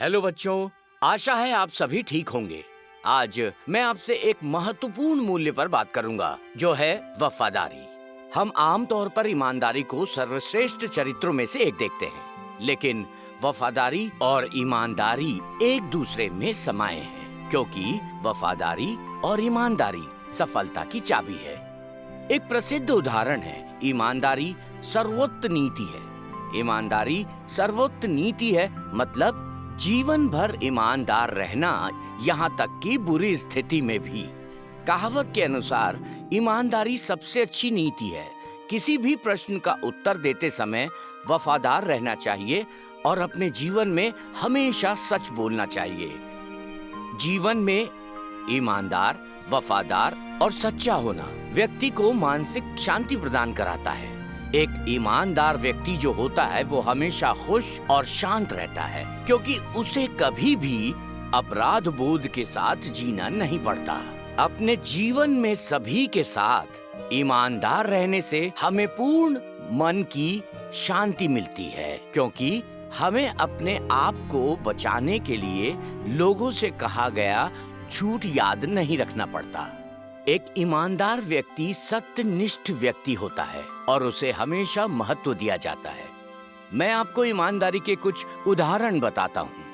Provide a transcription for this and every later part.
Hello बच्चों, आशा है आप सभी ठीक होंगे। आज मैं आपसे एक महत्वपूर्ण मूल्य पर बात करूंगा, जो है वफादारी। हम आमतौर पर ईमानदारी को सर्वश्रेष्ठ चरित्रों में से एक देखते हैं, लेकिन वफादारी और ईमानदारी एक दूसरे में समाये हैं, क्योंकि वफादारी और ईमानदारी सफलता की चाबी है। एक प्रसिद्ध उदाहरण है, ईमानदारी सर्वोच्च नीति है। ईमानदारी सर्वोच्च नीति है मतलब जीवन भर ईमानदार रहना, यहाँ तक कि बुरी स्थिति में भी। कहावत के अनुसार ईमानदारी सबसे अच्छी नीति है। किसी भी प्रश्न का उत्तर देते समय वफादार रहना चाहिए और अपने जीवन में हमेशा सच बोलना चाहिए। जीवन में ईमानदार, वफादार और सच्चा होना व्यक्ति को मानसिक शांति प्रदान कराता है। एक ईमानदार व्यक्ति जो होता है वो हमेशा खुश और शांत रहता है, क्योंकि उसे कभी भी अपराध बोध के साथ जीना नहीं पड़ता। अपने जीवन में सभी के साथ ईमानदार रहने से हमें पूर्ण मन की शांति मिलती है, क्योंकि हमें अपने आप को बचाने के लिए लोगों से कहा गया झूठ याद नहीं रखना पड़ता। एक ईमानदार व्यक्ति सत्यनिष्ठ व्यक्ति होता है और उसे हमेशा महत्व दिया जाता है। मैं आपको ईमानदारी के कुछ उदाहरण बताता हूँ।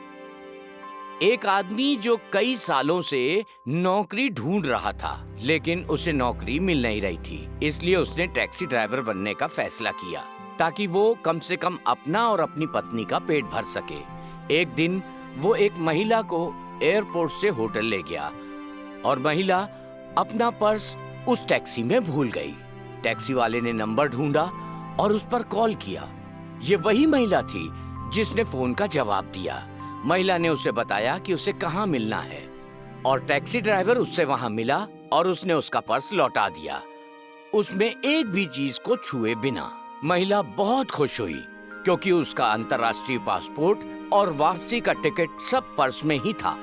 एक आदमी जो कई सालों से नौकरी ढूंढ रहा था, लेकिन उसे नौकरी मिल नहीं रही थी, इसलिए उसने टैक्सी ड्राइवर बनने का फैसला किया, ताकि वो कम से कम अपना और अपनी पत्नी का पेट भर सके। एक दिन वो एक महिला को एयरपोर्ट से होटल ले गया और महिला अपना पर्स उस टैक्सी में भूल गई। टैक्सी वाले ने नंबर ढूंढा और उस पर कॉल किया। ये वही महिला थी जिसने फोन का जवाब दिया। महिला ने उसे बताया कि उसे कहाँ मिलना है और टैक्सी ड्राइवर उससे वहां मिला और उसने उसका पर्स लौटा दिया, उसमें एक भी चीज को छुए बिना। महिला बहुत खुश हुई, क्योंकि उसका अंतर्राष्ट्रीय पासपोर्ट और वापसी का टिकट सब पर्स में ही था,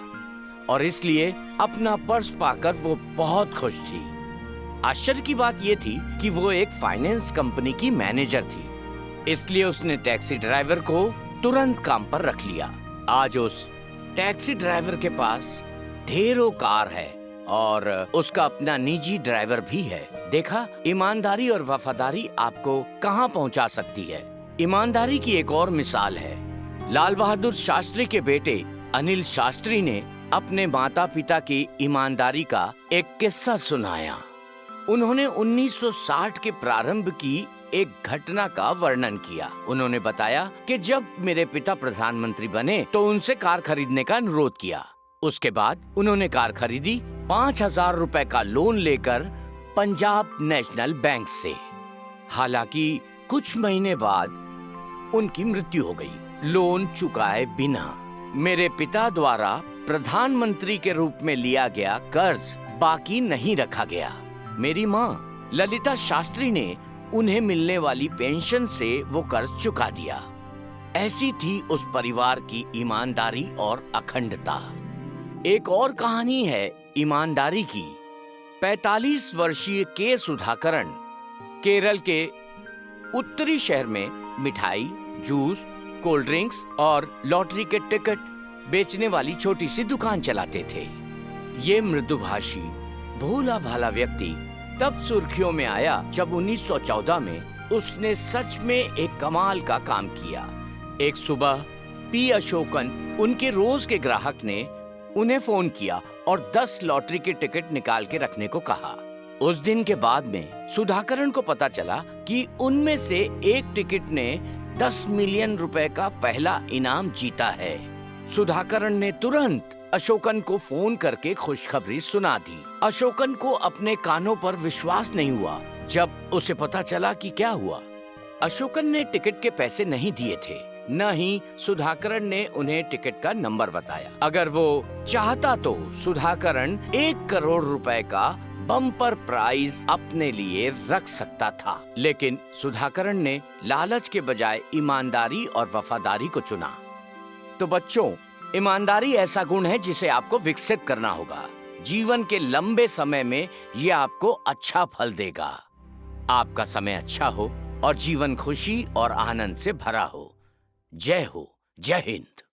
और इसलिए अपना पर्स पाकर वो बहुत खुश थी। आश्चर्य की बात ये थी कि वो एक फाइनेंस कंपनी की मैनेजर थी, इसलिए उसने टैक्सी ड्राइवर को तुरंत काम पर रख लिया। आज उस टैक्सी ड्राइवर के पास ढेरों कार है और उसका अपना निजी ड्राइवर भी है। देखा, ईमानदारी और वफादारी आपको कहाँ पहुँचा सकती है। ईमानदारी की एक और मिसाल है। लाल बहादुर शास्त्री के बेटे अनिल शास्त्री ने अपने माता पिता की ईमानदारी का एक किस्सा सुनाया। उन्होंने 1960 के प्रारंभ की एक घटना का वर्णन किया। उन्होंने बताया कि जब मेरे पिता प्रधानमंत्री बने तो उनसे कार खरीदने का अनुरोध किया। उसके बाद उन्होंने कार खरीदी, 5,000 रुपए का लोन लेकर पंजाब नेशनल बैंक से। हालांकि कुछ महीने बाद उनकी मृत्यु हो गई, लोन चुकाए बिना। मेरे पिता द्वारा प्रधानमंत्री के रूप में लिया गया कर्ज बाकी नहीं रखा गया। मेरी माँ ललिता शास्त्री ने उन्हें मिलने वाली पेंशन से वो कर्ज चुका दिया। ऐसी थी उस परिवार की ईमानदारी और अखंडता। एक और कहानी है ईमानदारी की। 45 वर्षीय के सुधाकरण केरल के उत्तरी शहर में मिठाई, जूस, कोल्ड ड्रिंक्स और लॉटरी के टिकट बेचने वाली छोटी सी दुकान चलाते थे। ये मृदुभाषी भोला भाला व्यक्ति तब सुर्खियों में आया जब 1914 में उसने सच में एक कमाल का काम किया। एक सुबह पी अशोकन, उनके रोज के ग्राहक ने उन्हें फोन किया और 10 लॉटरी के टिकट निकाल के रखने को कहा। उस दिन के बाद में सुधाकरण को पता चला कि उनमें से एक टिकट ने 10 मिलियन रुपए का पहला इनाम जीता है। सुधाकरण ने तुरंत अशोकन को फोन करके खुशखबरी सुना दी। अशोकन को अपने कानों पर विश्वास नहीं हुआ जब उसे पता चला कि क्या हुआ। अशोकन ने टिकट के पैसे नहीं दिए थे, न ही सुधाकरण ने उन्हें टिकट का नंबर बताया। अगर वो चाहता तो सुधाकरण 1 करोड़ रुपए का बम्पर प्राइज अपने लिए रख सकता था, लेकिन सुधाकरण ने लालच के बजाय ईमानदारी और वफादारी को चुना। तो बच्चों, ईमानदारी ऐसा गुण है जिसे आपको विकसित करना होगा। जीवन के लंबे समय में ये आपको अच्छा फल देगा। आपका समय अच्छा हो और जीवन खुशी और आनंद से भरा हो। जय हो, जय हिंद।